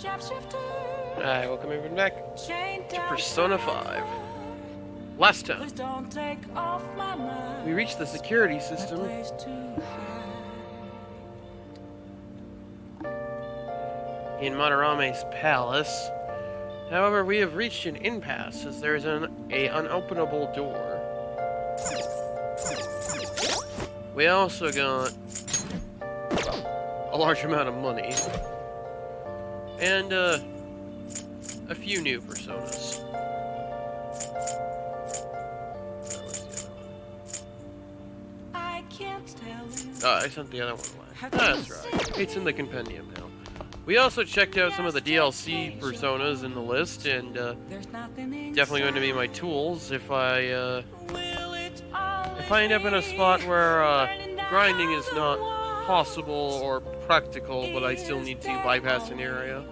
Alright, welcome everyone back to Persona 5. Last time, we reached the security system in Madarame's palace. However, we have reached an impasse as there is an unopenable door. We also got a large amount of money and a few new personas. I sent the other one away. That's right. It's in the compendium now. We also checked out some of the DLC personas in the list, and definitely going to be my tools if I end up in a spot where grinding is not possible or practical, but I still need to bypass an area.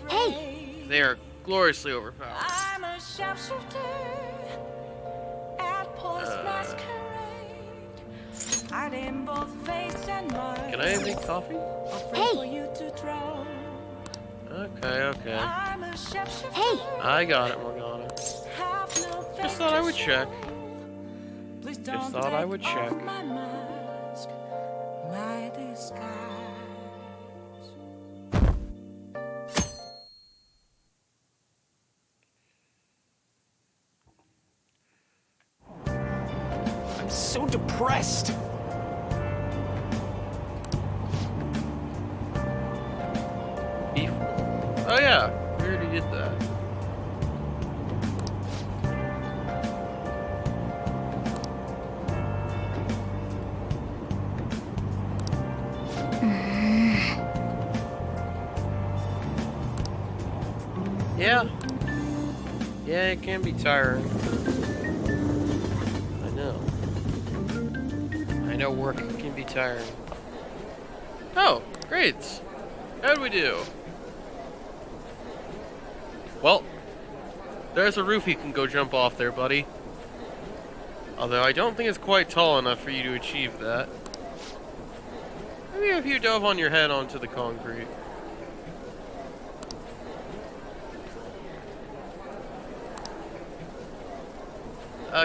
Hey! They are gloriously overpowered. Can I make coffee? Hey! Okay. Hey! I got it, Morgana. Just thought I would check. Just thought I would check. I'm so depressed. Beef. Oh yeah, we already did that. Yeah, it can be tiring. I know work can be tiring. Oh, grades. How'd we do? Well, there's a roof you can go jump off there, buddy. Although I don't think it's quite tall enough for you to achieve that. Maybe if you dove on your head onto the concrete.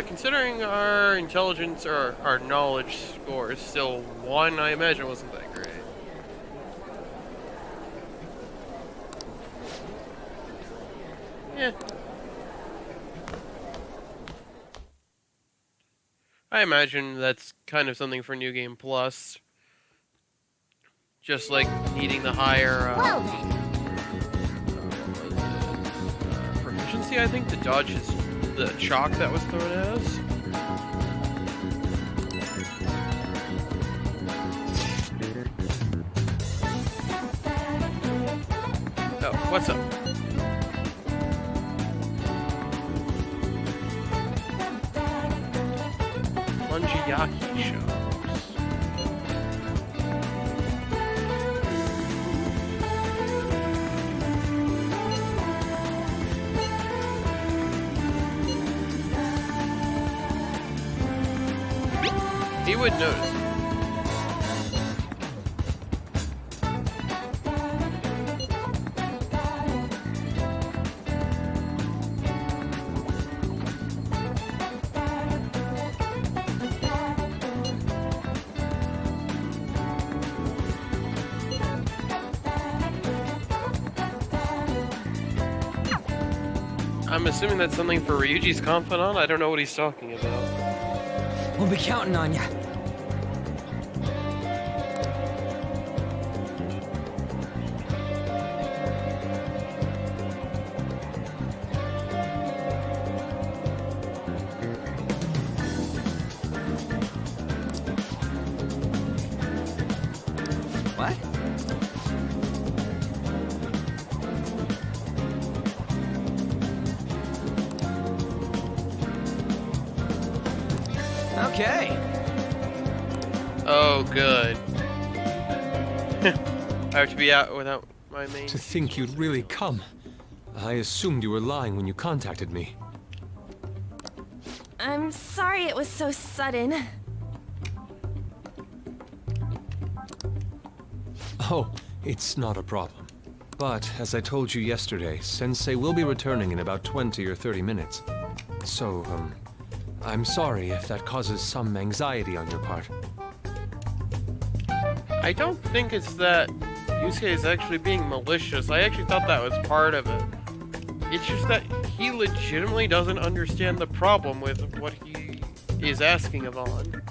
Considering our intelligence or our knowledge score is still 1, I imagine it wasn't that great. Yeah. I imagine that's kind of something for New Game Plus. Just like needing the higher Well then. Proficiency, I think, to dodge the chalk that was thrown at us. Oh, what's up? Lungiaki shows. He would notice. I'm assuming that's something for Ryuji's confidant? I don't know what he's talking about. We'll be counting on you. What? Okay. Oh, good. I have to be out without my main. To think you'd really come. I assumed you were lying when you contacted me. I'm sorry it was so sudden. Oh, It's not a problem. But, as I told you yesterday, Sensei will be returning in about 20 or 30 minutes. So, I'm sorry if that causes some anxiety on your part. I don't think it's that Yusuke is actually being malicious. I actually thought that was part of it. It's just that he legitimately doesn't understand the problem with what he is asking of On.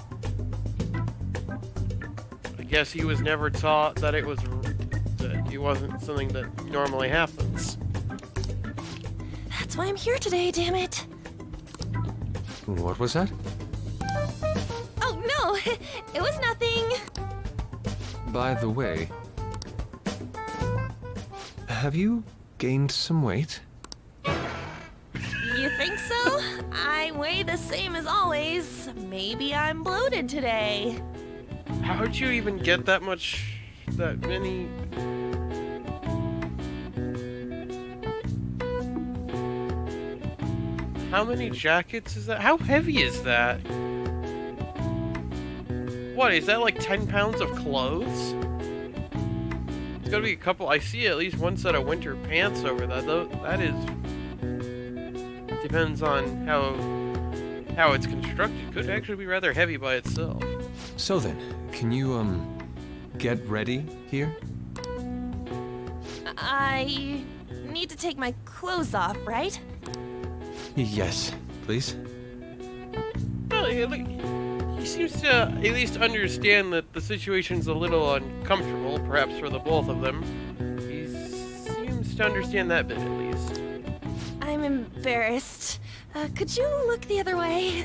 I guess he was never taught that it wasn't something that normally happens. That's why I'm here today, damn it. What was that? Oh, no, it was nothing. By the way, have you gained some weight? You think so? I weigh the same as always. Maybe I'm bloated today. How'd you even get that many? How many jackets is that? How heavy is that? What, is that like 10 pounds of clothes? It's gotta be a couple. I see at least one set of winter pants over that, though. That is... depends on how it's constructed. Could actually be rather heavy by itself. So then, can you, get ready here? I need to take my clothes off, right? Yes, please. Well, he seems to at least understand that the situation's a little uncomfortable, perhaps for the both of them. He seems to understand that bit, at least. I'm embarrassed. Could you look the other way?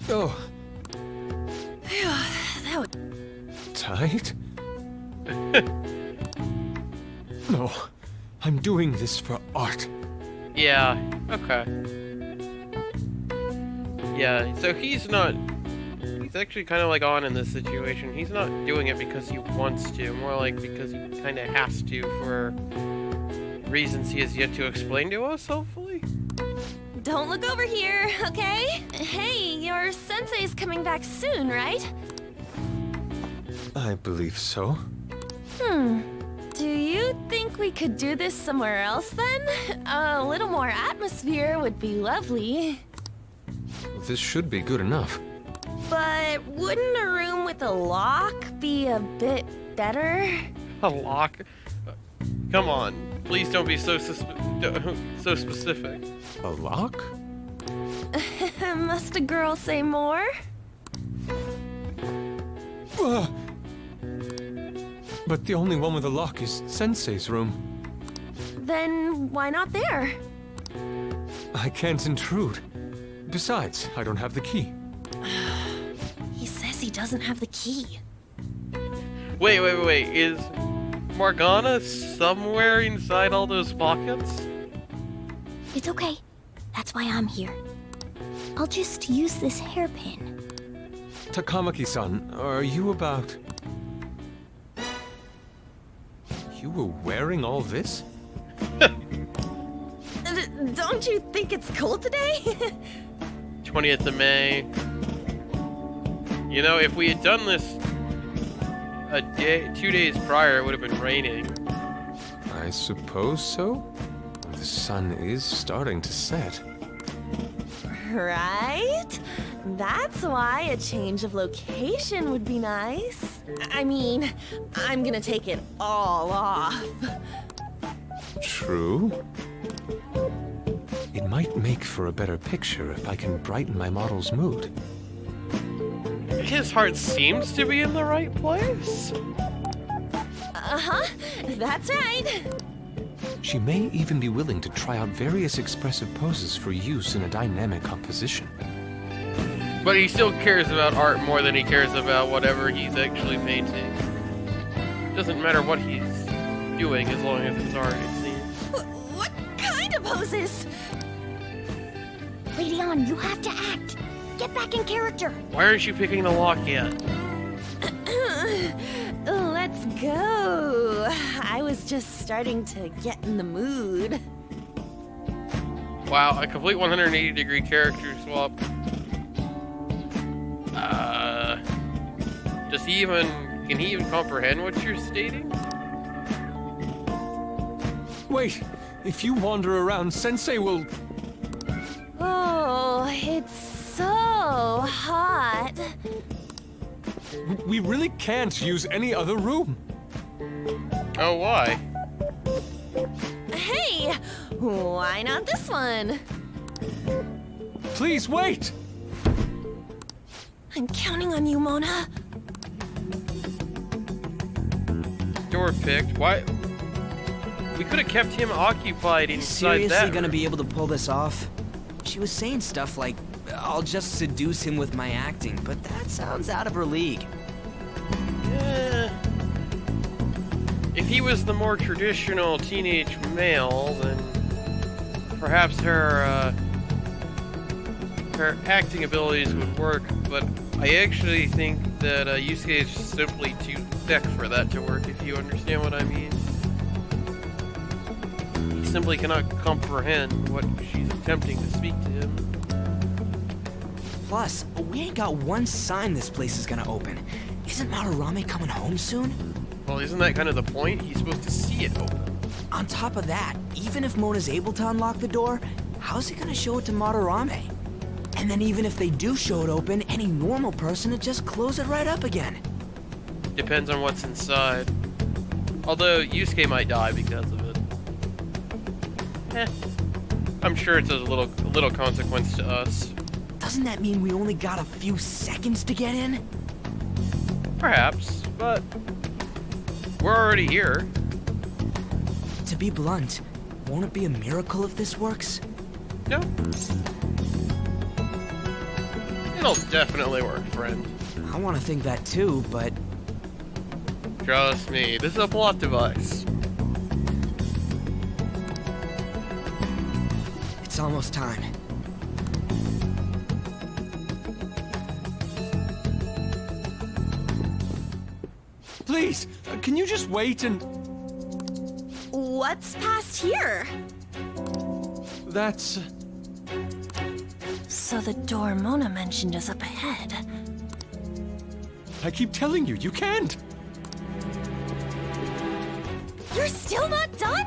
Oh, That was... tight? No, I'm doing this for art. Yeah, okay. Yeah, so he's actually kind of like On in this situation. He's not doing it because he wants to, more like because he kind of has to for reasons he has yet to explain to us, hopefully? Don't look over here, okay? Hey, your sensei's coming back soon, right? I believe so. Do you think we could do this somewhere else then? A little more atmosphere would be lovely. This should be good enough. But wouldn't a room with a lock be a bit better? A lock? Come on, please don't be so specific. A lock? Must a girl say more? But the only one with a lock is Sensei's room. Then why not there? I can't intrude. Besides, I don't have the key. He says he doesn't have the key. Wait. Is Morgana somewhere inside all those pockets? It's okay. That's why I'm here. I'll just use this hairpin. Takamaki-san, are you about... You were wearing all this? Don't you think it's cold today? 20th of May. You know, if we had done this 2 days prior, it would have been raining. I suppose so. The sun is starting to set. Right? That's why a change of location would be nice. I mean, I'm gonna take it all off. True. It might make for a better picture if I can brighten my model's mood. His heart seems to be in the right place. Uh-huh, that's right. She may even be willing to try out various expressive poses for use in a dynamic composition. But he still cares about art more than he cares about whatever he's actually painting. Doesn't matter what he's doing as long as it's art, it seems. What kind of poses? Lady On, you have to act. Get back in character. Why aren't you picking the lock yet? Let's go. I was just starting to get in the mood. Wow, a complete 180-degree character swap. Can he even comprehend what you're stating? Wait, if you wander around, Sensei will... Oh, it's so hot. We really can't use any other room. Oh, why? Hey, why not this one? Please wait! I'm counting on you, Mona. Door picked. Why? We could have kept him occupied inside Seriously that gonna room. be able to pull this off? She was saying stuff like, I'll just seduce him with my acting, but that sounds out of her league. Eh. If he was the more traditional teenage male, then perhaps her acting abilities would work, but I actually think that Yusuke is simply too thick for that to work, if you understand what I mean. He simply cannot comprehend what she's attempting to speak to him. Plus, we ain't got one sign this place is gonna open. Isn't Madarame coming home soon? Well, isn't that kind of the point? He's supposed to see it open. On top of that, even if Mona's able to unlock the door, how's he gonna show it to Madarame? And then even if they do show it open, any normal person would just close it right up again. Depends on what's inside. Although, Yusuke might die because of it. I'm sure it's a little consequence to us. Doesn't that mean we only got a few seconds to get in? Perhaps, but we're already here. To be blunt, won't it be a miracle if this works? No. It'll definitely work, friend. I want to think that too, but Trust me, this is a plot device. it's almost time. Please, can you just wait and... What's past here? That's... So the door Mona mentioned is up ahead. I keep telling you, you can't! You're still not done?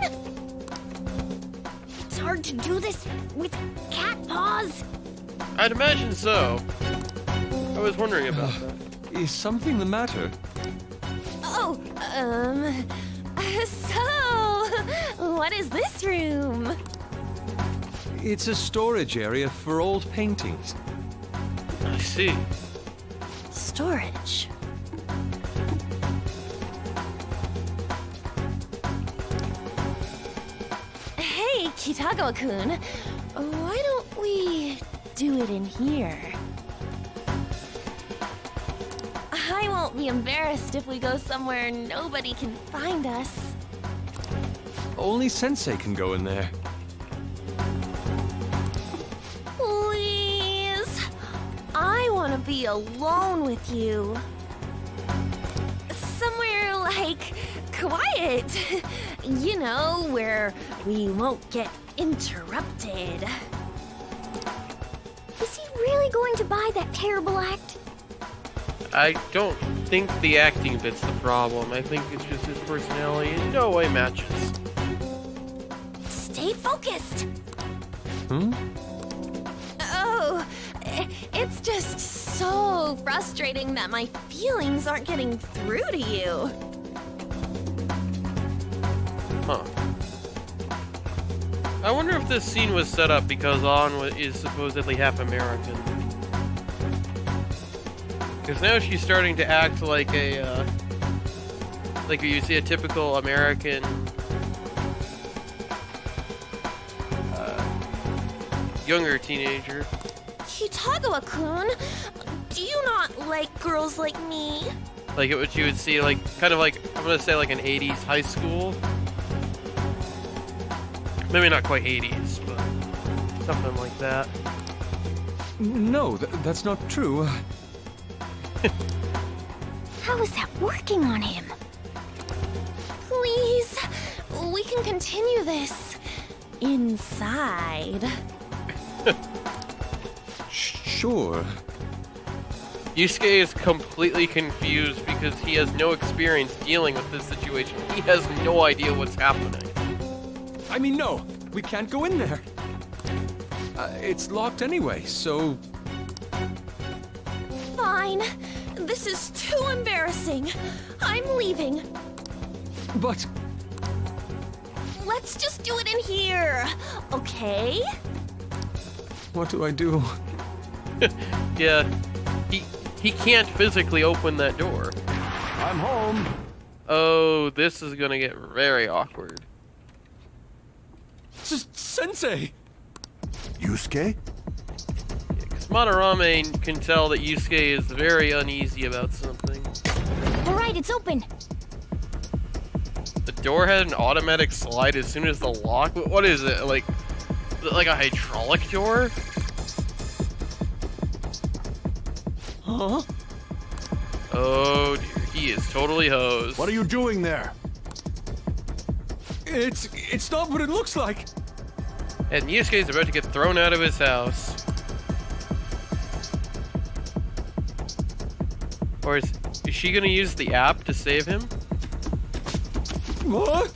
It's hard to do this with cat paws. I'd imagine so. I was wondering about that. Is something the matter? Oh, so, what is this room? It's a storage area for old paintings. I see. Storage. Hey, Kitagawa-kun, why don't we do it in here? I won't be embarrassed if we go somewhere nobody can find us. Only Sensei can go in there. Please. I want to be alone with you. Somewhere like quiet. You know, where we won't get interrupted. Is he really going to buy that terrible act? I don't think the acting bit's the problem. I think it's just his personality in no way matches. Stay focused. Hmm? Oh, it's just so frustrating that my feelings aren't getting through to you. Huh. I wonder if this scene was set up because is supposedly half American. Because now she's starting to act like a, like you see a typical American, younger teenager. Kitagawa-kun, do you not like girls like me? Like what you would see, like, kind of like, I'm gonna say like an 80s high school. Maybe not quite 80s, but something like that. No, that's not true. How is that working on him? Please, we can continue this inside. Sure. Yusuke is completely confused because he has no experience dealing with this situation. He has no idea what's happening. I mean, no, we can't go in there. It's locked anyway, so... Fine. This is too embarrassing. I'm leaving. But... Let's just do it in here, okay? what do I do? Yeah, he can't physically open that door. I'm home. Oh, this is gonna get very awkward. Sensei! Yusuke? Because Madarame can tell that Yusuke is very uneasy about something. All right, it's open. The door had an automatic slide as soon as the lock... What is it, like a hydraulic door? Huh? Oh dear, he is totally hosed. What are you doing there? It's not what it looks like. And Yusuke's about to get thrown out of his house. Or is she gonna use the app to save him? What?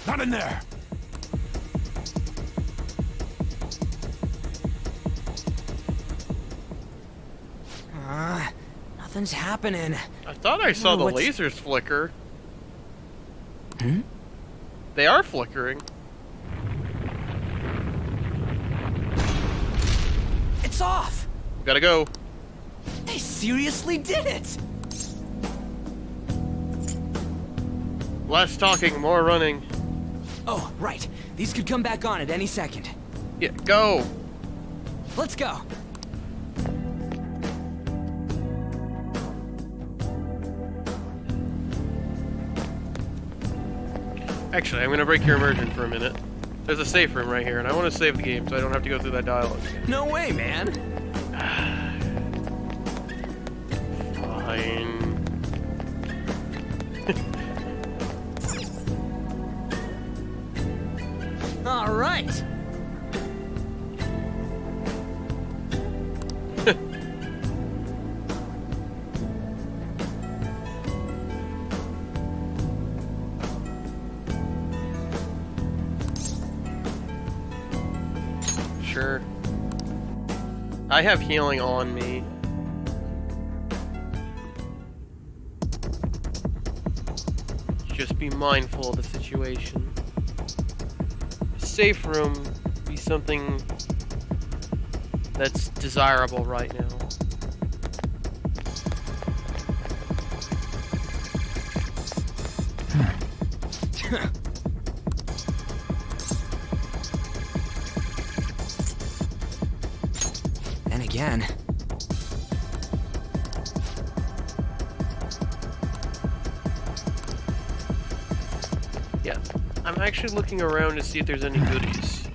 Not in there! Nothing's happening. I thought I saw the what's- lasers flicker. They are flickering. It's off! Gotta go. They seriously did it! Less talking, more running. Oh, right. These could come back on at any second. Yeah, go. Let's go. Actually, I'm gonna break your immersion for a minute. There's a safe room right here, and I want to save the game so I don't have to go through that dialogue again. No way, man. Fine. All right. Sure. I have healing on me. Just be mindful of the situation. A safe room be something that's desirable right now. And again. Yeah, I'm actually looking around to see if there's any goodies.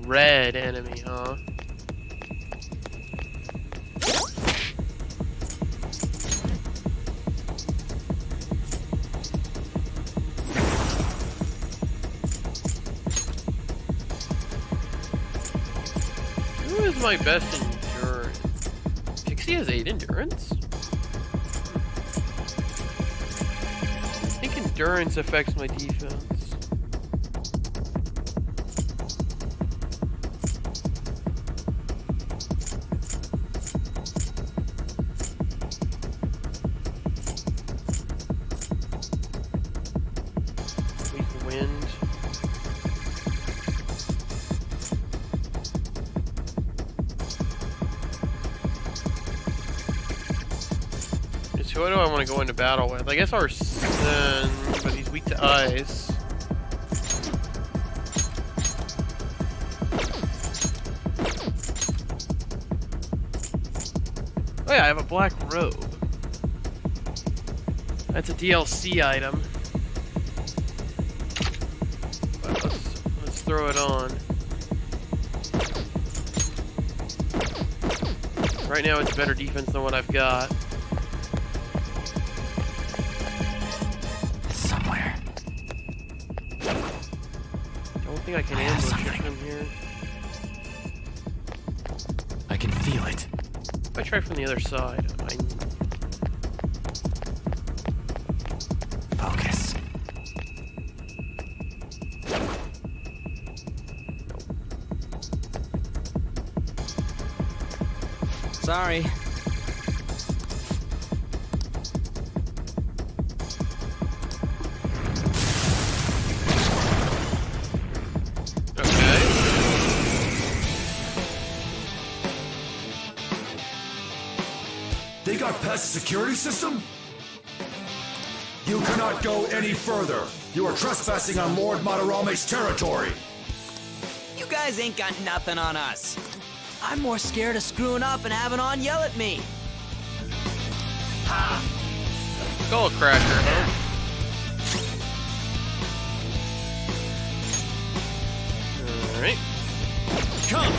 Red enemy, huh? Who is my best endurance? Pixie has 8 endurance? I think endurance affects my defense. Weak wind. So who do I want to go into battle with? I guess Arsene, but he's weak to ice. Oh yeah, I have a black robe. That's a DLC item. But let's throw it on. Right now it's better defense than what I've got. Somewhere. Don't think I can ambush it from here. I I can feel it. If I try from the other side, Focus. Sorry. okay. They got past the security system? You cannot go any further. You are trespassing on Lord Madarame's territory. You guys ain't got nothing on us. I'm more scared of screwing up and having On yell at me. Skull cracker, huh? Alright. Come!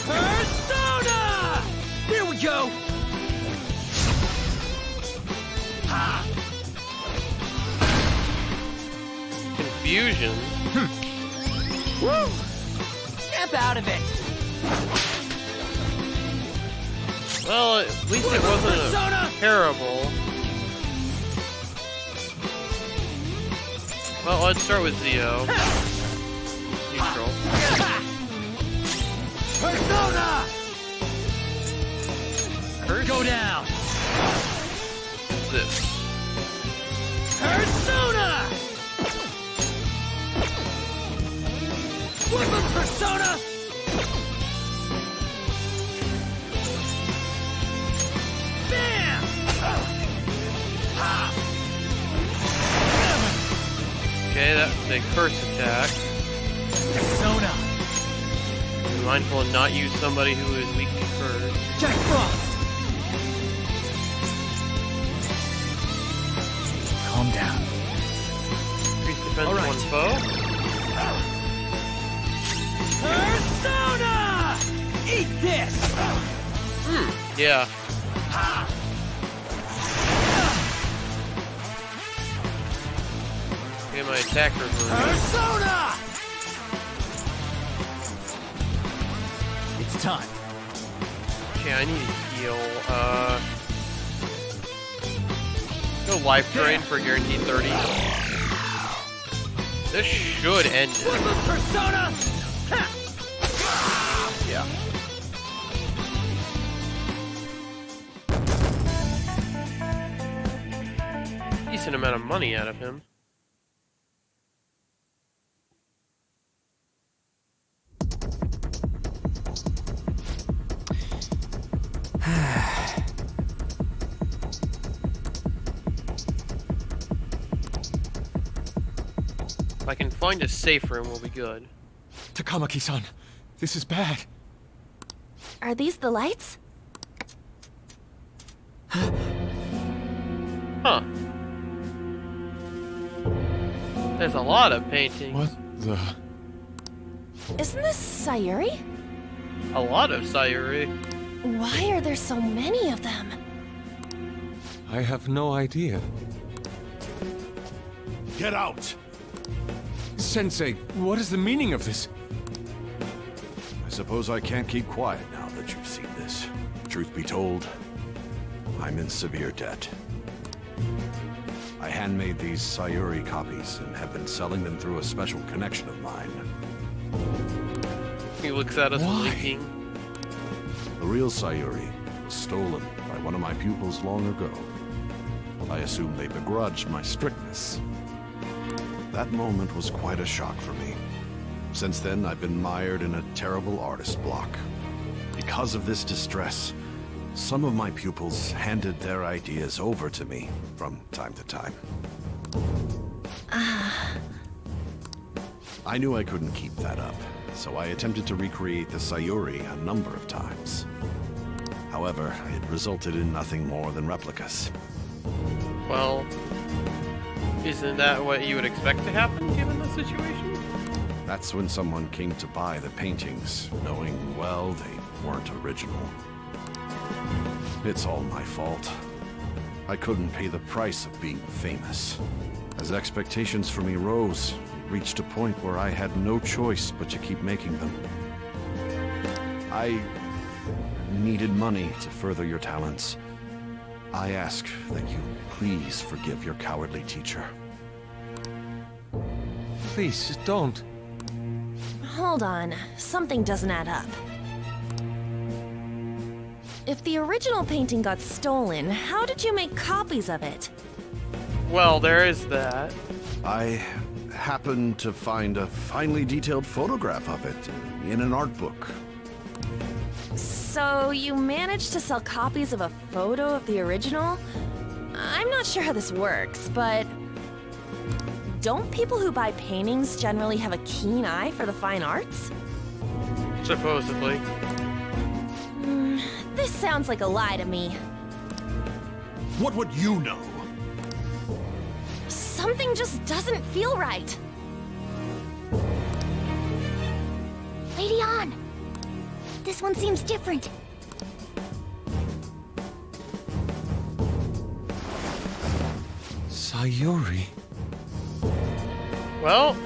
Persona! Here we go! Confusion. Woo! Snap out of it! Well, at least it wasn't terrible. Well, let's start with Zio. Neutral. Persona! Curse? Go down! What's this? Persona! Flip of Persona! Bam! Okay, that's a curse attack. Persona! Be mindful and not use somebody who is weak to curse. Jack Frost! Calm down. Increase defense All right. one foe. Persona! Eat this! Yeah. Okay, my attack reverse. Persona! It's time. Okay, I need to heal. Go life drain for guaranteed 30. This should end Flip it. of Persona! Ha! Yeah. Decent amount of money out of him. If I can find a safe room, we'll be good. Takamaki-san, this is bad. Are these the lights? Huh. There's a lot of paintings. What the... Isn't this Sayuri? A lot of Sayuri. Why are there so many of them? I have no idea. Get out! Sensei, what is the meaning of this? I suppose I can't keep quiet now that you've seen this. Truth be told, I'm in severe debt. I handmade these Sayuri copies and have been selling them through a special connection of mine. He looks at us Why? blinking. The real Sayuri was stolen by one of my pupils long ago. I assume they begrudged my strictness. That moment was quite a shock for me. Since then, I've been mired in a terrible artist block. Because of this distress, some of my pupils handed their ideas over to me from time to time. I knew I couldn't keep that up, so I attempted to recreate the Sayuri a number of times. However, it resulted in nothing more than replicas. Well, isn't that what you would expect to happen given the situation? That's when someone came to buy the paintings, knowing, well, they weren't original. It's all my fault. I couldn't pay the price of being famous. As expectations for me rose, it reached a point where I had no choice but to keep making them. I needed money to further your talents. I ask that you please forgive your cowardly teacher. Please, don't. Hold on, something doesn't add up. If the original painting got stolen, how did you make copies of it? Well, there is that. I happened to find a finely detailed photograph of it in an art book. So you managed to sell copies of a photo of the original? I'm not sure how this works, but don't people who buy paintings generally have a keen eye for the fine arts? Supposedly. This sounds like a lie to me. What would you know? Something just doesn't feel right. Lady An! This one seems different. Sayuri. Well,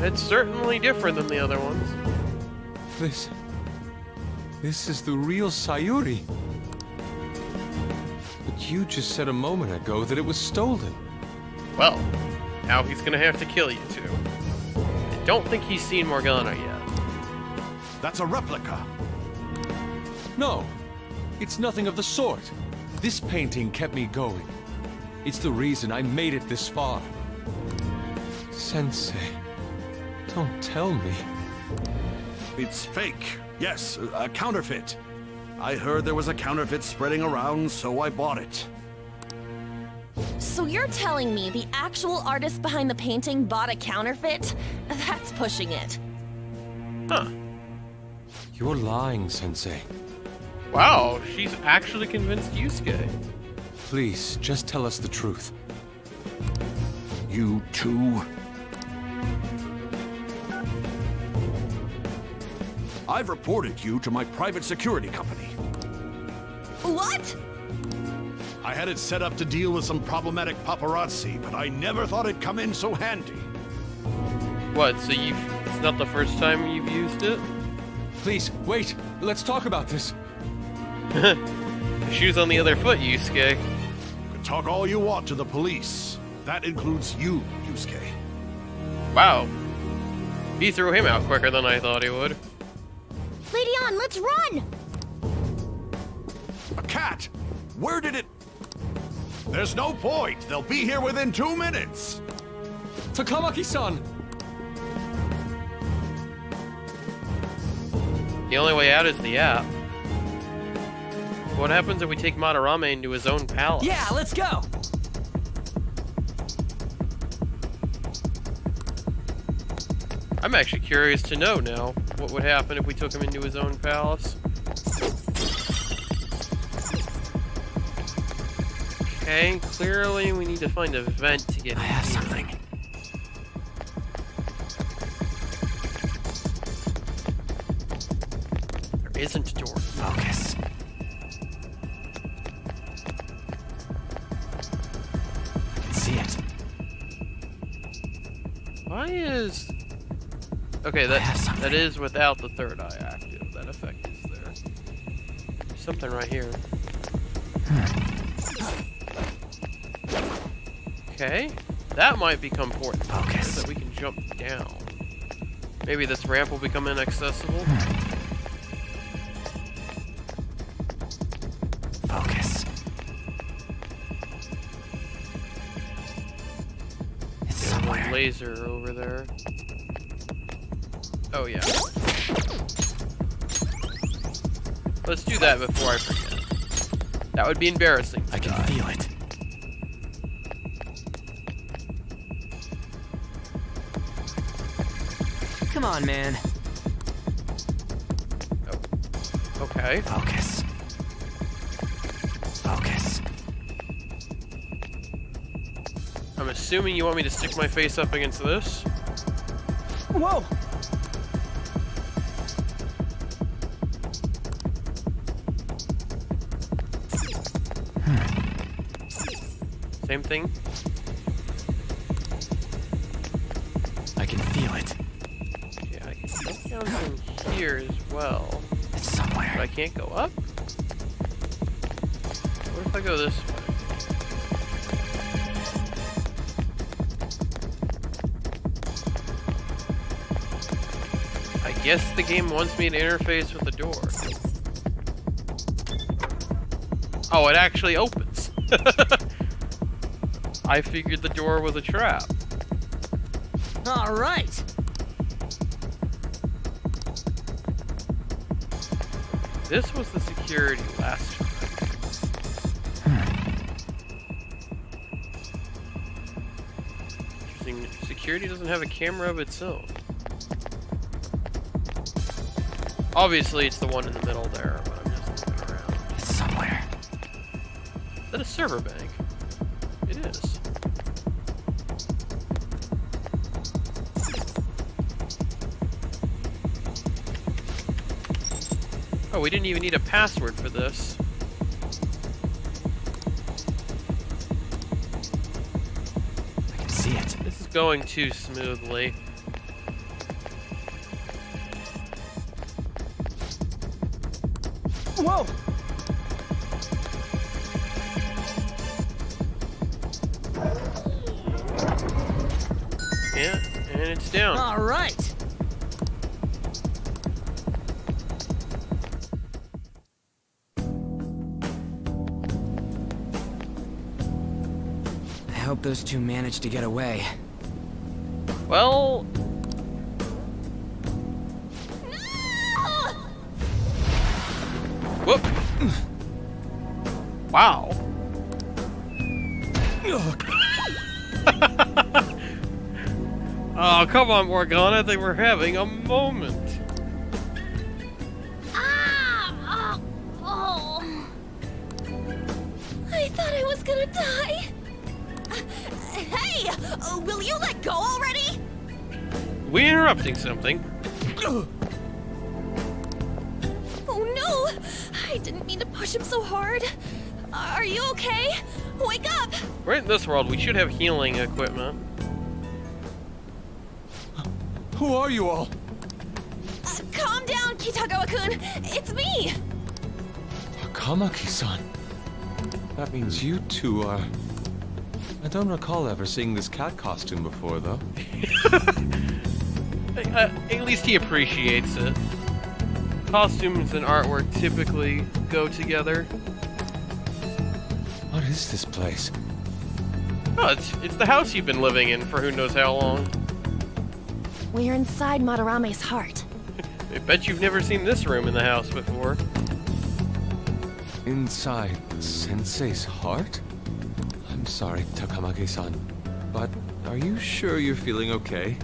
it's certainly different than the other ones. This is the real Sayuri. But you just said a moment ago that it was stolen. Well, now he's gonna have to kill you two. I don't think he's seen Morgana yet. That's a replica. No, it's nothing of the sort. This painting kept me going. It's the reason I made it this far. Sensei, don't tell me. It's fake. Yes, a counterfeit. I heard there was a counterfeit spreading around, so I bought it. So you're telling me the actual artist behind the painting bought a counterfeit? That's pushing it. Huh. You're lying, Sensei. Wow, she's actually convinced Yusuke. Please, just tell us the truth. You too? I've reported you to my private security company. What? I had it set up to deal with some problematic paparazzi, but I never thought it'd come in so handy. What, so it's not the first time you've used it? Please, wait. Let's talk about this. The shoe's on the other foot, Yusuke. You can talk all you want to the police. That includes you, Yusuke. Wow. He threw him out quicker than I thought he would. Lady An, let's run! A cat? Where did it... There's no point. They'll be here within 2 minutes. Takamaki-san! The only way out is the app. What happens if we take Madarame into his own palace? Yeah, let's go! I'm actually curious to know now what would happen if we took him into his own palace. Okay, clearly we need to find a vent to get in. I have here. something. There isn't a door. Focus. I can see it. Why is... Okay, that is without the third eye active. That effect is there. There's something right here. Okay, that might become important. Focus. So that we can jump down. Maybe this ramp will become inaccessible. Focus. It's somewhere. Laser over there. Oh yeah. Let's do that before I forget. That would be embarrassing. I can feel it. Come on, man. Oh. Okay. Focus. Focus. I'm assuming you want me to stick my face up against this. Whoa! Same thing? I can feel it. Yeah, I can go down from here as well. It's But somewhere. I can't go up? What if I go this way? I guess the game wants me to interface with the door. Oh, it actually opens. I figured the door was a trap. All right. This was the security last time. Interesting. Security doesn't have a camera of its own. Obviously, it's the one in the middle there, but I'm just looking around. It's somewhere. Is that a server bank? It is. Oh, we didn't even need a password for this. I can see it. This is going too smoothly. Whoa! Yeah, and it's down. All right. I hope those two managed to get away. Well, whoop. Wow. Oh, come on, Morgana. They were having a moment. Ah! Oh! I thought I was gonna die. Hey! Will you let go already? We interrupting something. Oh no! I didn't mean to push him so hard. Are you okay? Wake up! We're in this world. We should have healing equipment. Who are you all? Calm down, Kitagawa-kun. It's me! Kamaki-san. That means you two are... I don't recall ever seeing this cat costume before, though. At least he appreciates it. Costumes and artwork typically go together. What is this place? Oh, it's the house you've been living in for who knows how long. We're inside Madarame's heart. I bet you've never seen this room in the house before. Inside Sensei's heart? I'm sorry, Takamaki-san, but are you sure you're feeling okay?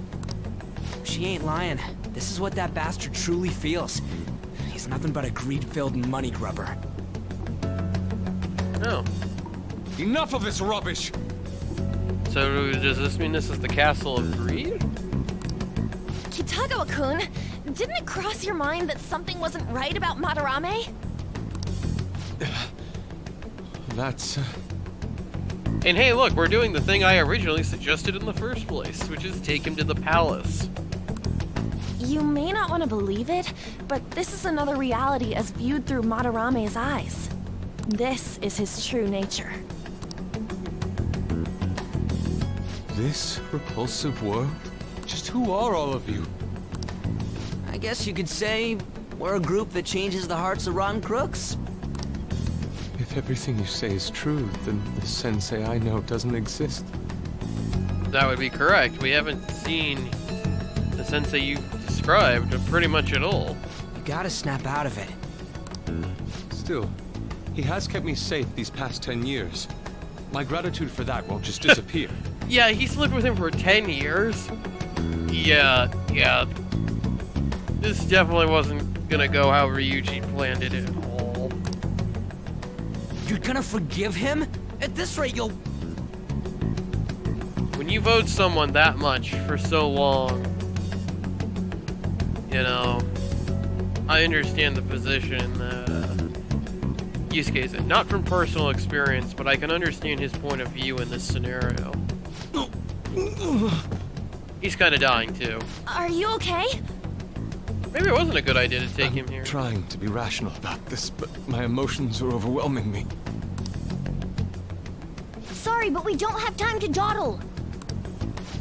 She ain't lying. This is what that bastard truly feels. He's nothing but a greed-filled money grubber. Oh. Enough of this rubbish! So does this mean this is the castle of greed? Kitagawa-kun, didn't it cross your mind that something wasn't right about Madarame? That's... And hey, look, we're doing the thing I originally suggested in the first place, which is take him to the palace. You may not want to believe it, but this is another reality as viewed through Madarame's eyes. This is his true nature. This repulsive world? Just who are all of you? I guess you could say we're a group that changes the hearts of rotten crooks. If everything you say is true, then the sensei I know doesn't exist. That would be correct. We haven't seen the sensei you described pretty much at all. You gotta snap out of it. Still, he has kept me safe these past 10 years. My gratitude for that won't just disappear. Yeah, he's lived with him for 10 years. Yeah. This definitely wasn't gonna go how Ryuji planned it at all. You're gonna forgive him? At this rate, you'll... When you've owed someone that much for so long, you know, I understand the position. Yusuke said, not from personal experience, but I can understand his point of view in this scenario. He's kind of dying too. Are you okay? Maybe it wasn't a good idea to take him here. Trying to be rational about this, but my emotions are overwhelming me. Sorry, but we don't have time to dawdle.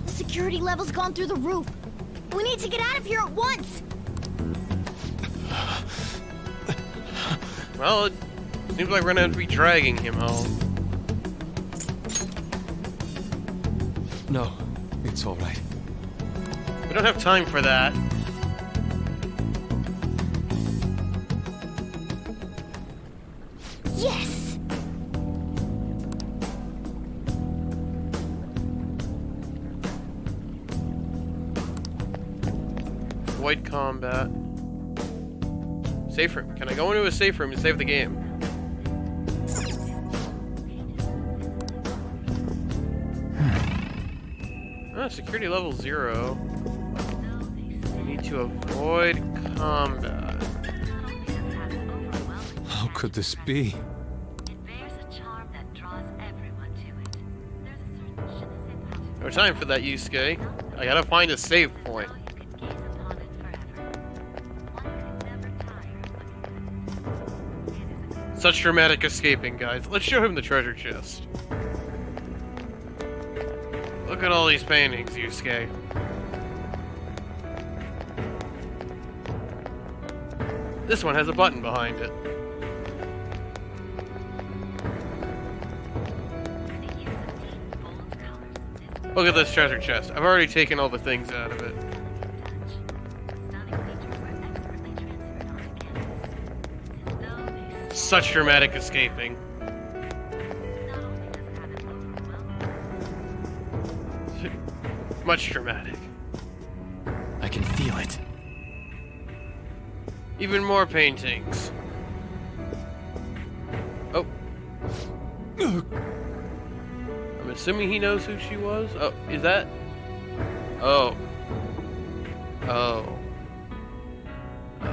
The security level's gone through the roof. We need to get out of here at once. Well, it seems like we're gonna have to be dragging him home. No, it's all right. We don't have time for that. Yes! Avoid combat. Safe room. Can I go into a safe room and save the game? Security level 0. You need to avoid combat. How could this be? No time for that, Yusuke. I gotta find a save point. Such dramatic escaping, guys. Let's show him the treasure chest. Look at all these paintings, Yusuke. This one has a button behind it. Look at this treasure chest. I've already taken all the things out of it. Such dramatic escaping. Much dramatic. I can feel it. Even more paintings. Oh. I'm assuming he knows who she was. Oh, is that? Oh. Oh. Oh.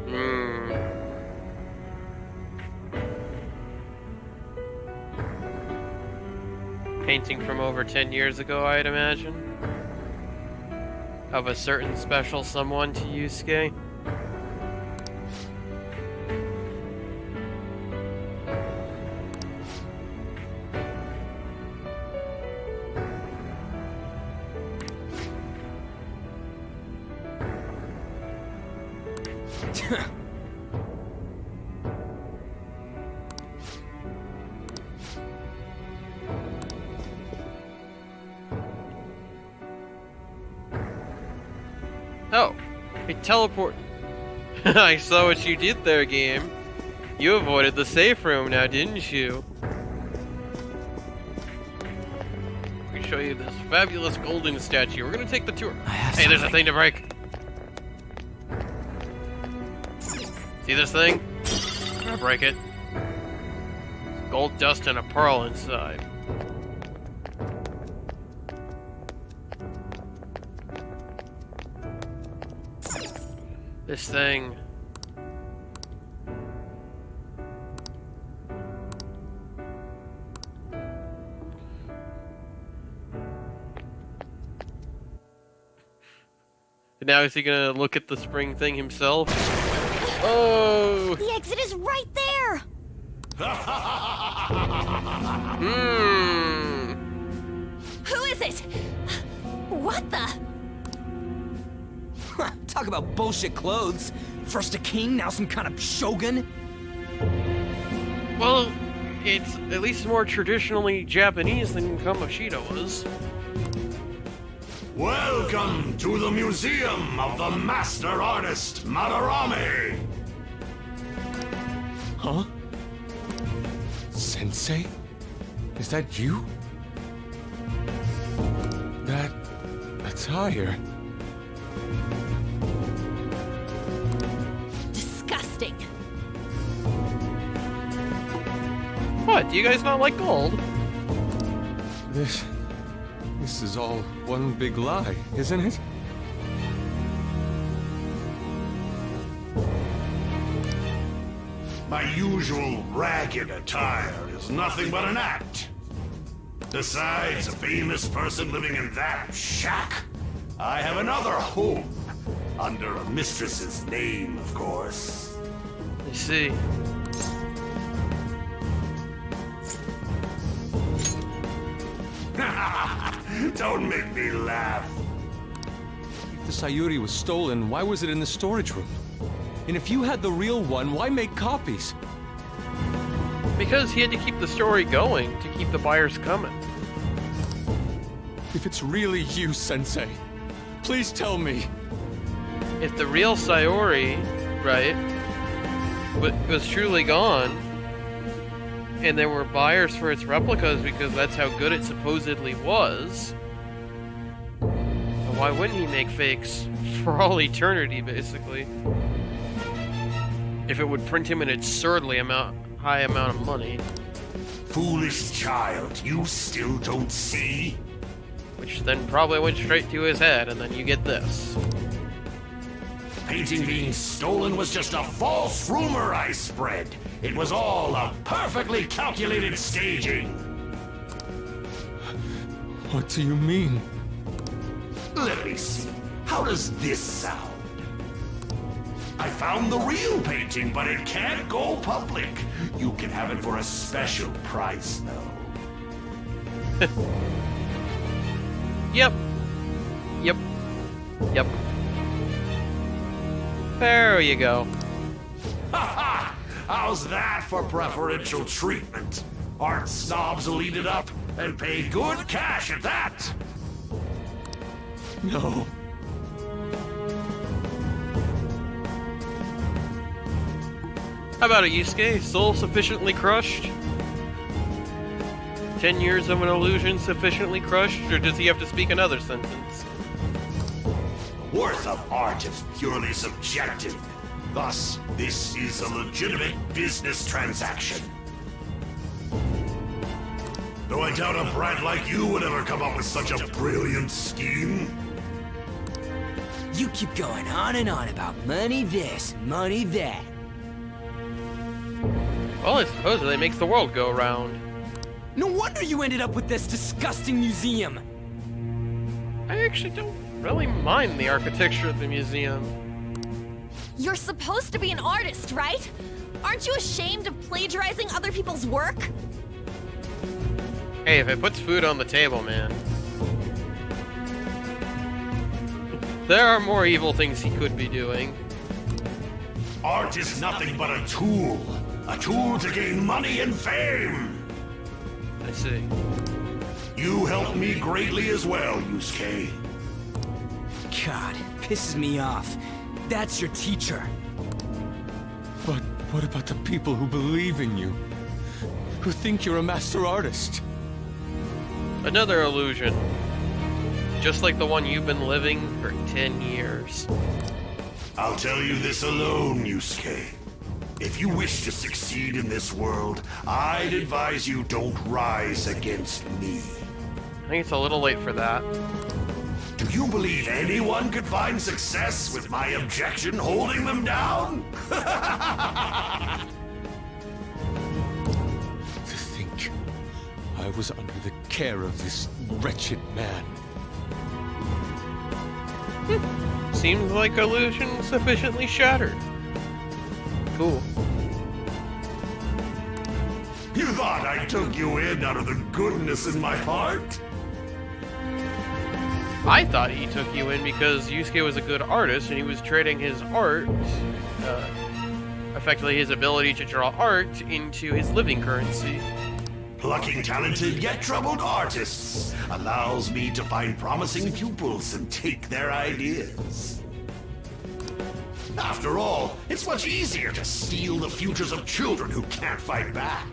Hmm. Painting from over 10 years ago, I'd imagine. Of a certain special someone to Yusuke. Oh, it teleport. I saw what you did there, game. You avoided the safe room now, didn't you? Let me show you this fabulous golden statue. We're gonna take the tour. Hey, there's a thing to break. See this thing? I'm gonna break it. Gold dust and a pearl inside. This thing. And now is he gonna look at the spring thing himself? Oh! The exit is right there! Hmm. Who is it? What the? Talk about bullshit clothes. First a king, now some kind of shogun. Well, it's at least more traditionally Japanese than Kamoshida was. Welcome to the Museum of the Master Artist Madarame! Huh? Sensei? Is that you? That attire. Disgusting. What? Do you guys not like gold? This is all one big lie, isn't it? My usual ragged attire is nothing but an act. Besides a famous person living in that shack, I have another home. Under a mistress's name, of course. I see. Don't make me laugh. If the Sayuri was stolen, why was it in the storage room? And if you had the real one, why make copies? Because he had to keep the story going to keep the buyers coming. If it's really you, Sensei, please tell me. If the real Sayuri, right, was truly gone, and there were buyers for its replicas because that's how good it supposedly was, why wouldn't he make fakes for all eternity, basically? If it would print him an absurdly high amount of money. Foolish child, you still don't see? Which then probably went straight to his head, and then you get this. Painting being stolen was just a false rumor I spread. It was all a perfectly calculated staging. What do you mean? Let me see. How does this sound? I found the real painting, but it can't go public. You can have it for a special price, though. Yep. There you go. Ha ha! How's that for preferential treatment? Art snobs will eat it up and pay good cash at that. No. How about it, Yusuke? Soul sufficiently crushed? 10 years of an illusion sufficiently crushed, or does he have to speak another sentence? Worth of art is purely subjective. Thus, this is a legitimate business transaction. Though I doubt a brat like you would ever come up with such a brilliant scheme. You keep going on and on about money this, money that. Well, it supposedly makes the world go round. No wonder you ended up with this disgusting museum. I actually don't really mind the architecture of the museum. You're supposed to be an artist, right? Aren't you ashamed of plagiarizing other people's work? Hey, if it puts food on the table, man. There are more evil things he could be doing. Art is nothing but a tool. A tool to gain money and fame. I see. You helped me greatly as well, Yusuke. God, pisses me off. That's your teacher. But what about the people who believe in you? Who think you're a master artist? Another illusion. Just like the one you've been living for 10 years. I'll tell you this alone, Yusuke. If you wish to succeed in this world, I'd advise you don't rise against me. I think it's a little late for that. Do you believe anyone could find success with my objection holding them down? To think I was under the care of this wretched man. Seems like illusion sufficiently shattered. Cool. You thought I took you in out of the goodness in my heart? I thought he took you in because Yusuke was a good artist and he was trading his art, effectively his ability to draw art, into his living currency. Plucking talented yet troubled artists allows me to find promising pupils and take their ideas. After all, it's much easier to steal the futures of children who can't fight back.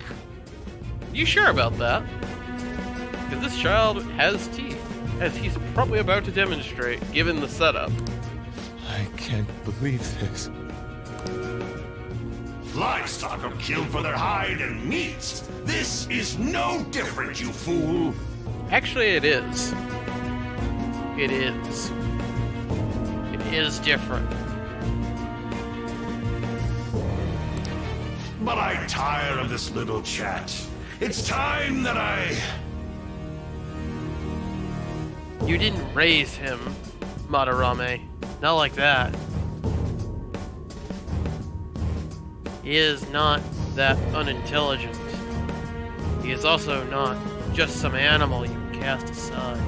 You sure about that? Because this child has teeth, as he's probably about to demonstrate, given the setup. I can't believe this. Livestock are killed for their hide and meat. This is no different, you fool. Actually, it is. It is. It is different. But I tire of this little chat. It's time that I... You didn't raise him, Madarame. Not like that. He is not that unintelligent. He is also not just some animal you can cast aside.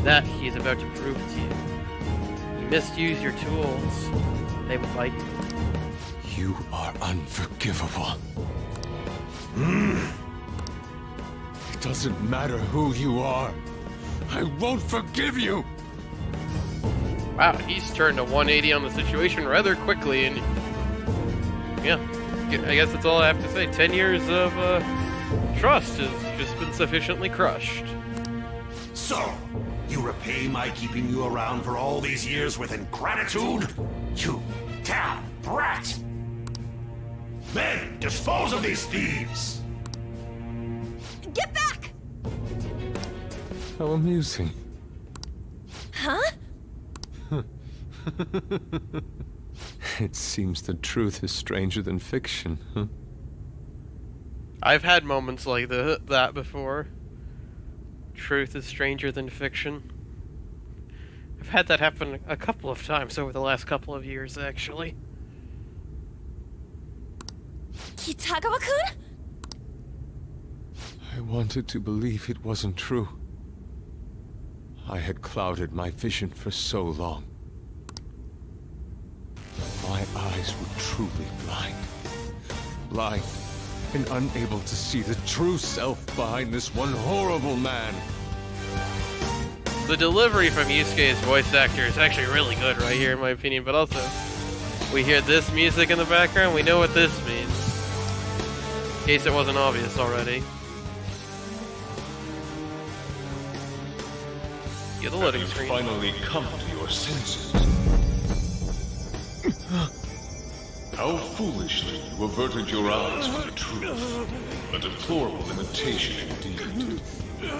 That he is about to prove to you. You misuse your tools, they will bite you. You are unforgivable. It doesn't matter who you are. I won't forgive you! Wow, he's turned a 180 on the situation rather quickly, and yeah, I guess that's all I have to say. 10 years of trust has just been sufficiently crushed. So, you repay my keeping you around for all these years with ingratitude? You damn brat! Men, dispose of these thieves! Get back! How amusing. Huh? It seems the truth is stranger than fiction, huh? I've had moments like that before. Truth is stranger than fiction. I've had that happen a couple of times over the last couple of years, actually. Kitagawa-kun? I wanted to believe it wasn't true. I had clouded my vision for so long. My eyes were truly blind. Blind and unable to see the true self behind this one horrible man. The delivery from Yusuke's voice actor is actually really good right here, in my opinion, but also, we hear this music in the background, we know what this means. In case it wasn't obvious already. Get the loading Have you screen. finally come to your senses? How foolishly you averted your eyes from the truth. A deplorable imitation indeed.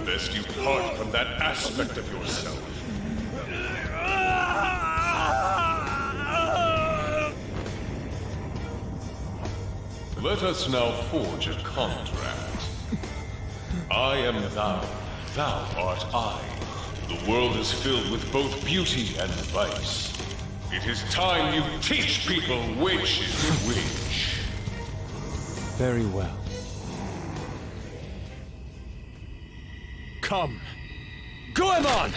Best you part from that aspect of yourself. Let us now forge a contract. I am thou, thou art I. The world is filled with both beauty and vice. It is time you teach people which is which. Very well. Come. Goemon!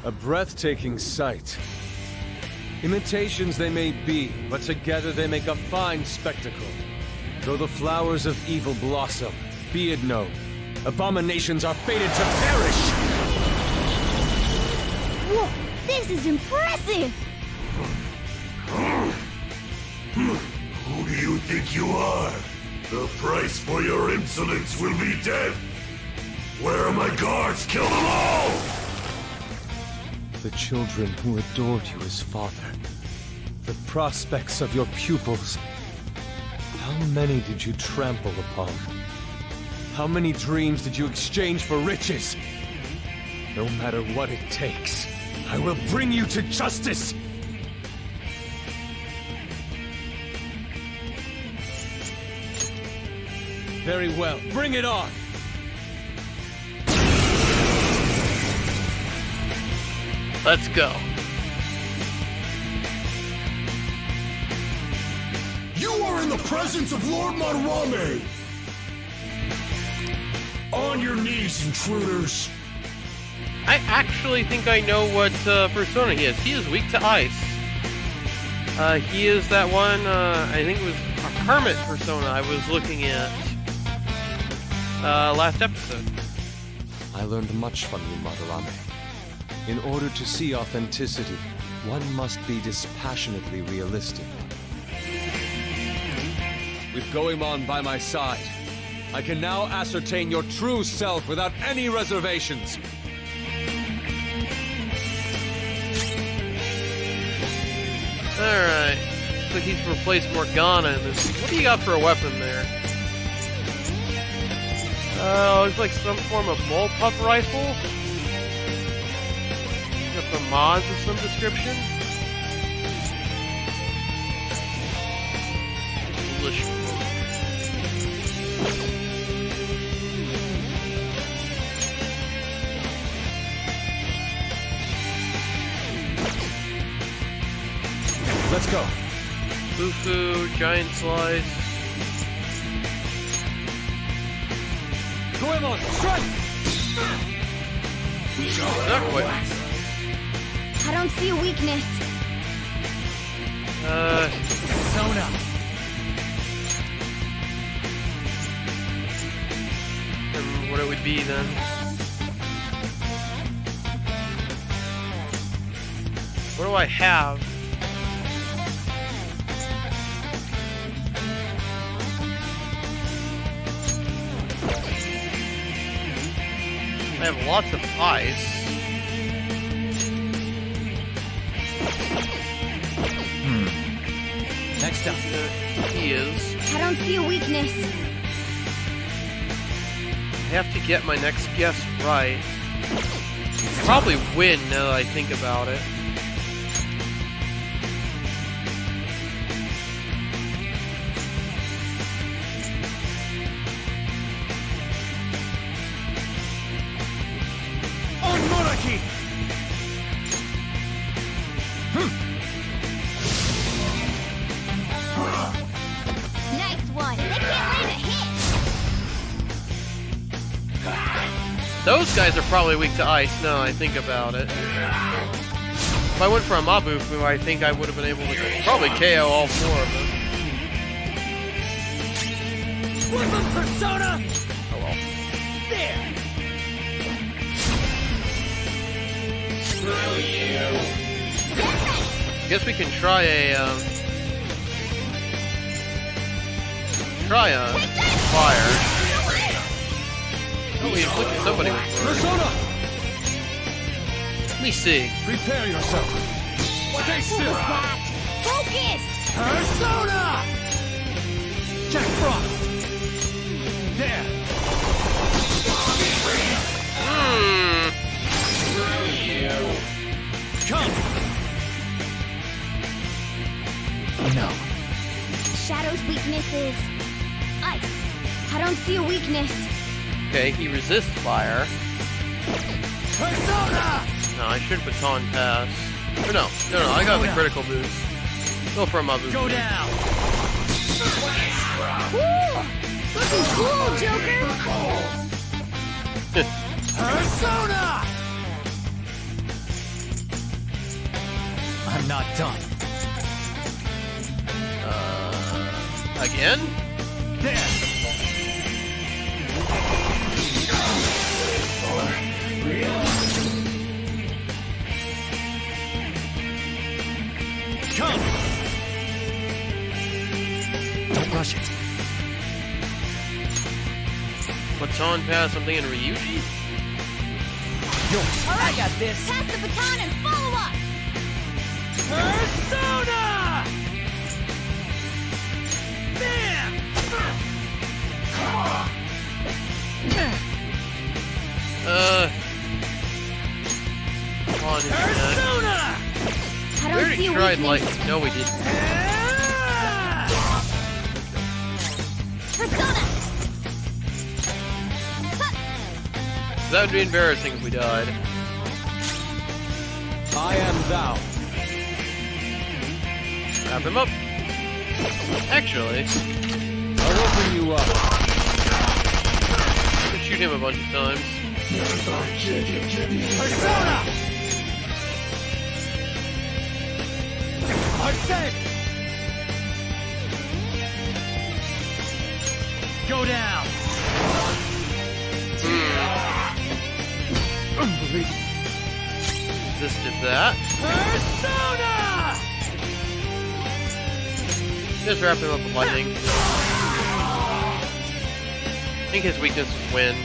A breathtaking sight. Imitations they may be, but together they make a fine spectacle. Though the flowers of evil blossom, be it known, abominations are fated to perish! Whoa, this is impressive! Who do you think you are? The price for your insolence will be death! Where are my guards? Kill them all! The children who adored you as father. The prospects of your pupils. How many did you trample upon? How many dreams did you exchange for riches? No matter what it takes, I will bring you to justice! Very well, bring it on! Let's go. You are in the presence of Lord Madarame! On your knees, intruders! I actually think I know what persona he is. He is weak to ice. He is that one, I think it was a hermit persona I was looking at last episode. I learned much from you, Madarame. In order to see authenticity, one must be dispassionately realistic. With Goemon by my side, I can now ascertain your true self without any reservations. Alright. Looks like he's replaced Morgana in this. What do you got for a weapon there? It's like some form of bullpup rifle. Got some mods of some description. English. Let's go. Fufu, giant slice. Goemon, strike! Not quite. I don't see a weakness. Sona. And what it would be then. What do I have? I have lots of ice. Next up. He is. I don't see a weakness. I have to get my next guess right. Probably win now that I think about it. On monarchy! Nice one. They can't land a hit. Those guys are probably weak to ice now that I think about it. If I went for a Mabufu, I think I would have been able to probably KO all four of them. Woodland persona! Oh well. There! I guess we can try a fire. Oh, we inflicted somebody with fire. Persona! Let me see. Prepare yourself. Stay still! Focus! Persona! Jack Frost! There! Come! No. Shadow's weakness is ice. I don't see a weakness. Okay, he resists fire. Persona! No, I should baton pass. Or no, I got the critical boost. Go for a Mabufu. Go down! Woo! Looking cool, Joker! Persona! I'm not done. Again? There! Come! Don't rush it. Baton pass something in Ryuji? Yours. All right, I got this. Pass the baton and follow up. Persona! Bam! Come on, Internet. Persona! I We don't already see a tried weakness. like. No, we didn't. Persona! That would be embarrassing if we died. I am thou. Wrap him up. Actually, I'll open you up. let's shoot him a bunch of times. Persona! Arsenic! Go down! Resisted that. Persona! Just wrap him up with lightning. I think his weakness is wind.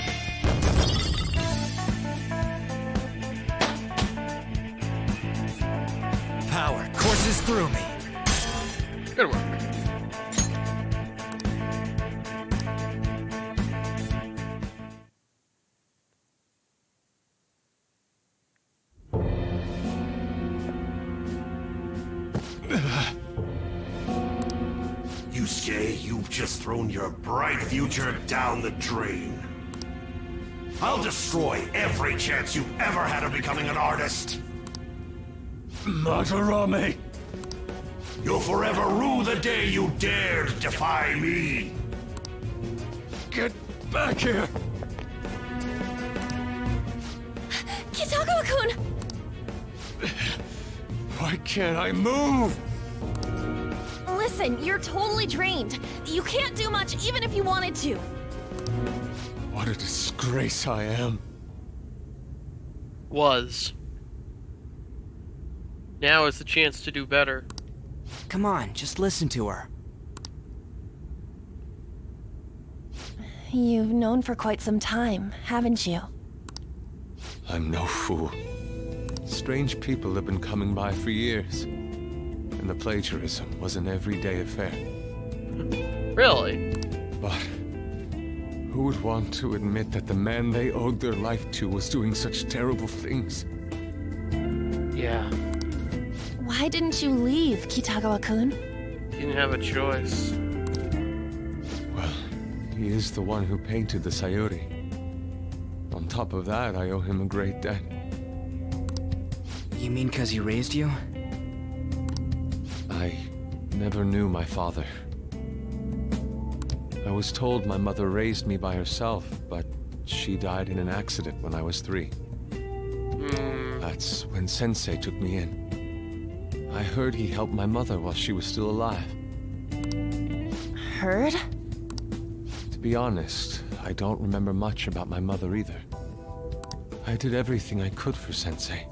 Power courses through me. Good work. You say you've just thrown your bright future down the drain. I'll destroy every chance you've ever had of becoming an artist. Madarame! You'll forever rue the day you dared defy me. Get back here! Kitagawa-kun! Why can't I move? Listen, you're totally drained. You can't do much even if you wanted to. What a disgrace I am. Was. Now is the chance to do better. Come on, just listen to her. You've known for quite some time, haven't you? I'm no fool. Strange people have been coming by for years. And the plagiarism was an everyday affair. Really? But who would want to admit that the man they owed their life to was doing such terrible things? Yeah. Why didn't you leave, Kitagawa-kun? Didn't have a choice. Well, he is the one who painted the Sayuri. On top of that, I owe him a great debt. You mean 'cause he raised you? I never knew my father. I was told my mother raised me by herself, but she died in an accident when I was 3. That's when Sensei took me in. I heard he helped my mother while she was still alive. Heard? To be honest, I don't remember much about my mother either. I did everything I could for Sensei.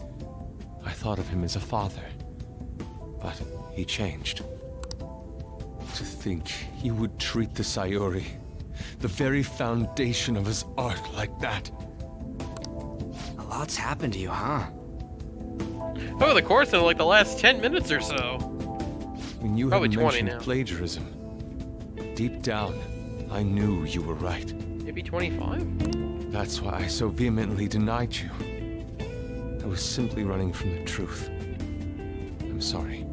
I thought of him as a father. But he changed. To think he would treat the Sayuri, the very foundation of his art, like that. A lot's happened to you, huh? Over the course of like the last 10 minutes or so. When you Probably had 20 mentioned now. plagiarism, deep down, I knew you were right. Maybe 25? That's why I so vehemently denied you. I was simply running from the truth. I'm sorry.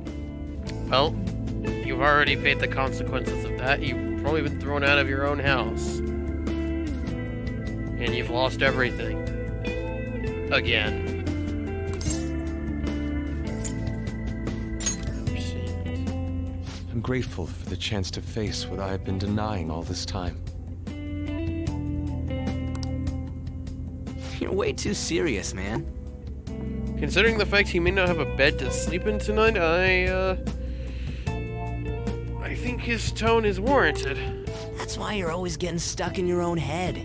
Well, you've already paid the consequences of that. You've probably been thrown out of your own house. And you've lost everything. Again. I'm grateful for the chance to face what I have been denying all this time. You're way too serious, man. Considering the fact he may not have a bed to sleep in tonight, I think his tone is warranted. That's why you're always getting stuck in your own head.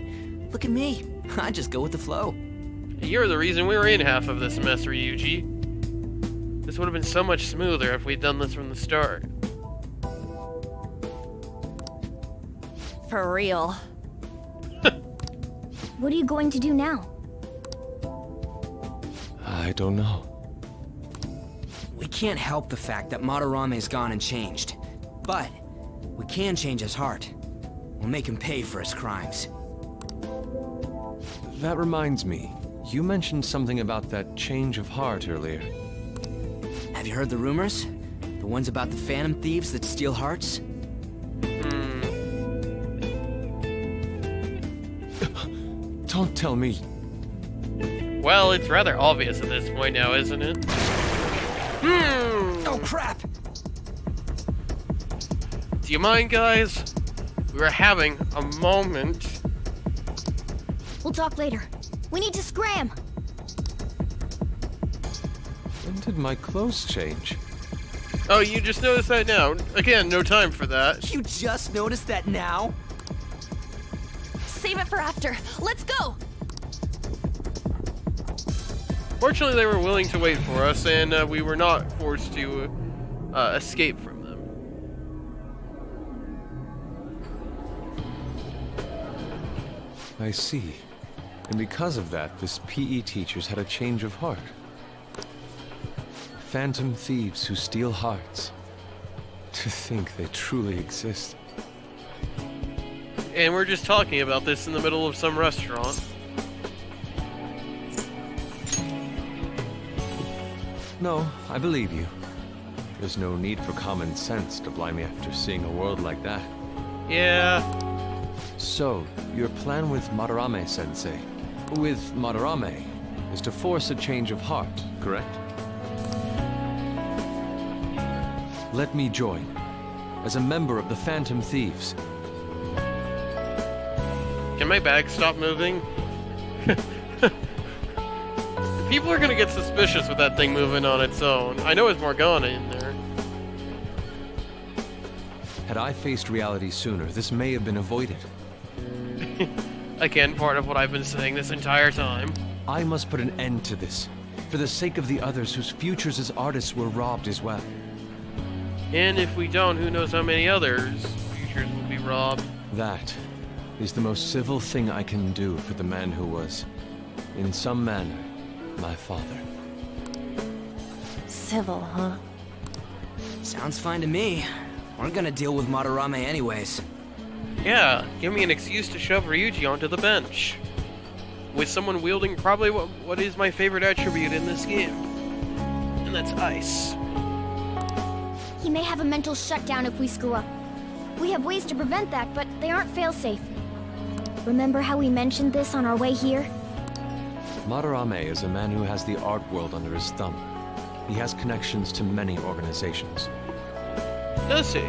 Look at me. I just go with the flow. You're the reason we were in half of this mess, Ryuji. This would have been so much smoother if we'd done this from the start. For real. What are you going to do now? I don't know. We can't help the fact that Madarame's gone and changed. But we can change his heart. We'll make him pay for his crimes. That reminds me. You mentioned something about that change of heart earlier. Have you heard the rumors? The ones about the phantom thieves that steal hearts? Don't tell me. Well, it's rather obvious at this point now, isn't it? Oh crap! Do you mind, guys? We were having a moment. We'll talk later. We need to scram. When did my clothes change? Oh, you just noticed that now. Again, no time for that. You just noticed that now? Save it for after. Let's go! Fortunately, they were willing to wait for us, and we were not forced to escape from them. I see. And because of that, this PE teacher's had a change of heart. Phantom thieves who steal hearts. To think they truly exist. And we're just talking about this in the middle of some restaurant. No, I believe you. There's no need for common sense to blind me after seeing a world like that. Yeah. So, your plan with Madarame-sensei, with Madarame, is to force a change of heart, correct? Let me join, as a member of the Phantom Thieves. Can my bag stop moving? People are gonna get suspicious with that thing moving on its own. I know it's Morgana in there. Had I faced reality sooner, this may have been avoided. Again, part of what I've been saying this entire time. I must put an end to this, for the sake of the others whose futures as artists were robbed as well. And if we don't, who knows how many others' futures will be robbed. That is the most civil thing I can do for the man who was, in some manner, my father. Civil, huh? Sounds fine to me. We're gonna deal with Madarame anyways. Yeah, give me an excuse to shove Ryuji onto the bench. With someone wielding probably what is my favorite attribute in this game. And that's ice. He may have a mental shutdown if we screw up. We have ways to prevent that, but they aren't fail-safe. Remember how we mentioned this on our way here? Madarame is a man who has the art world under his thumb. He has connections to many organizations. Does he?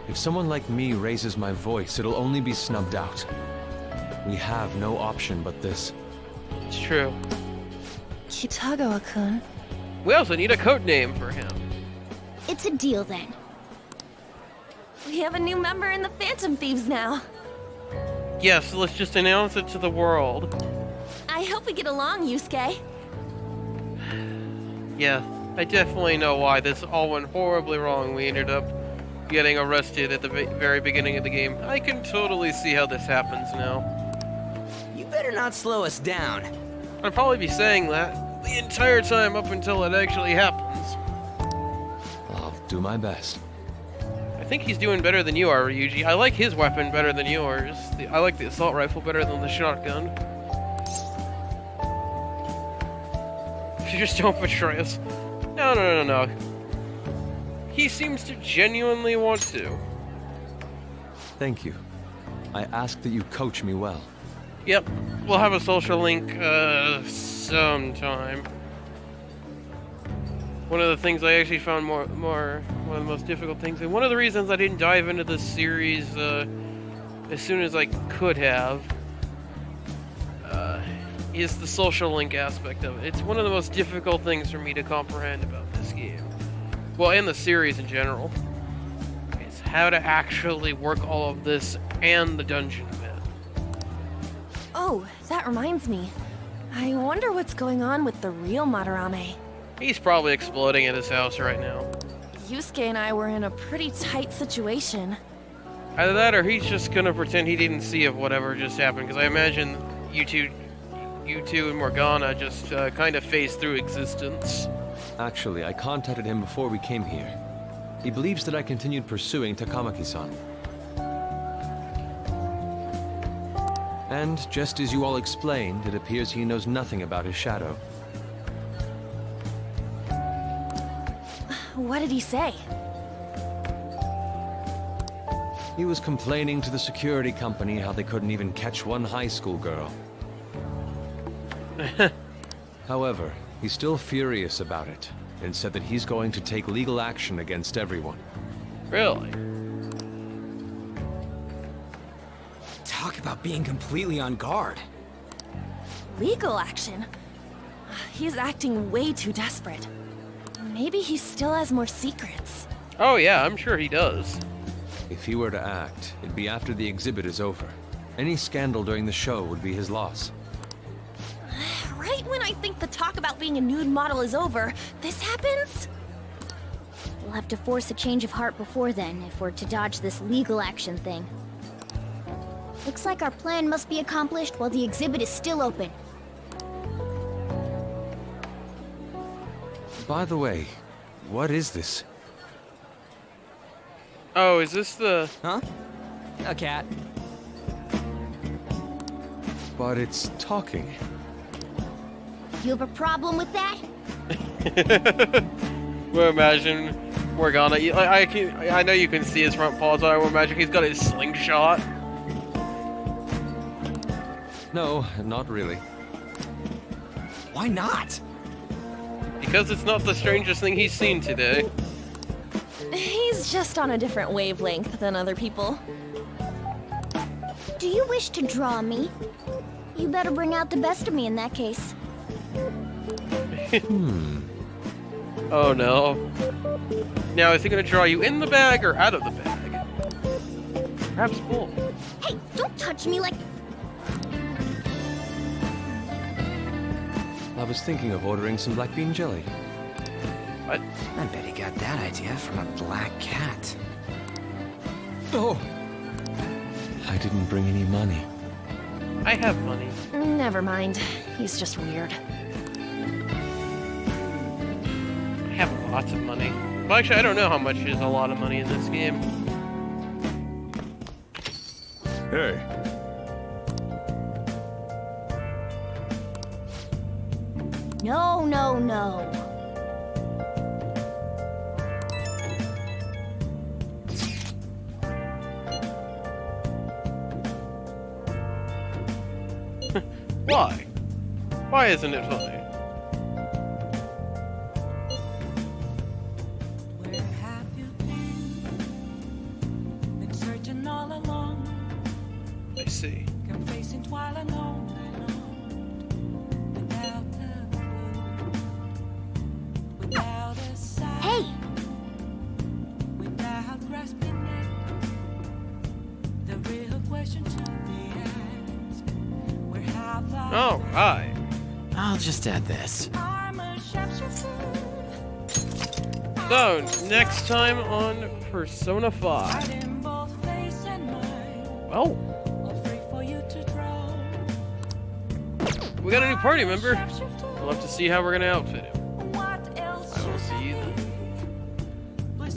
If someone like me raises my voice, it'll only be snubbed out. We have no option but this. It's true. Kitagawa-kun. We also need a code name for him. It's a deal then. We have a new member in the Phantom Thieves now. Yes, let's just announce it to the world. I hope we get along, Yusuke. Yeah, I definitely know why this all went horribly wrong. We ended up getting arrested at the very beginning of the game. I can totally see how this happens now. You better not slow us down. I'd probably be saying that the entire time up until it actually happens. I'll do my best. I think he's doing better than you are, Ryuji. I like his weapon better than yours. I like the assault rifle better than the shotgun. You just don't betray us. No. He seems to genuinely want to. Thank you. I ask that you coach me well. Yep, we'll have a social link, sometime. One of the things I actually found one of the most difficult things, and one of the reasons I didn't dive into this series, as soon as I could have, is the social link aspect of it. It's one of the most difficult things for me to comprehend about this game. Well, and the series in general. Is how to actually work all of this and the dungeon bit. Oh, that reminds me. I wonder what's going on with the real Madarame. He's probably exploding at his house right now. Yusuke and I were in a pretty tight situation. Either that or he's just gonna pretend he didn't see of whatever just happened, because I imagine you two and Morgana just kind of phased through existence. Actually, I contacted him before we came here. He believes that I continued pursuing Takamaki-san. And just as you all explained, it appears he knows nothing about his shadow. What did he say? He was complaining to the security company how they couldn't even catch one high school girl. However, he's still furious about it, and said that he's going to take legal action against everyone. Really? Talk about being completely on guard. Legal action? He's acting way too desperate. Maybe he still has more secrets. Oh yeah, I'm sure he does. If he were to act, it'd be after the exhibit is over. Any scandal during the show would be his loss. Right when I think the talk about being a nude model is over, this happens? We'll have to force a change of heart before then, if we're to dodge this legal action thing. Looks like our plan must be accomplished while the exhibit is still open. By the way, what is this? Oh, is this the... Huh? A cat. But it's talking. You have a problem with that? Well, imagine Morgana. I know you can see his front paws, but I would imagine he's got his slingshot. No, not really. Why not? Because it's not the strangest thing he's seen today. He's just on a different wavelength than other people. Do you wish to draw me? You better bring out the best of me in that case. Oh no. Now, is he gonna draw you in the bag or out of the bag? Perhaps both. Hey, don't touch me like... I was thinking of ordering some black bean jelly. What? I bet he got that idea from a black cat. Oh! I didn't bring any money. I have money. Never mind. He's just weird. I have lots of money. Well, actually, I don't know how much is a lot of money in this game. Hey, No, no, no. Why? Why isn't it funny? Where have you been searching all along, I see. confessing while alone and on, without a clue, without a sign, Hey, without grasping it. The real question to be asked: where have I Oh, hi. I'll just add this. been? I'm a shapeshifter. So, next time on Persona 5. Hiding both face and mind, Well, all free for you to draw. we got a new party member. Shapeshifter. We'll have to see how we're gonna outfit him.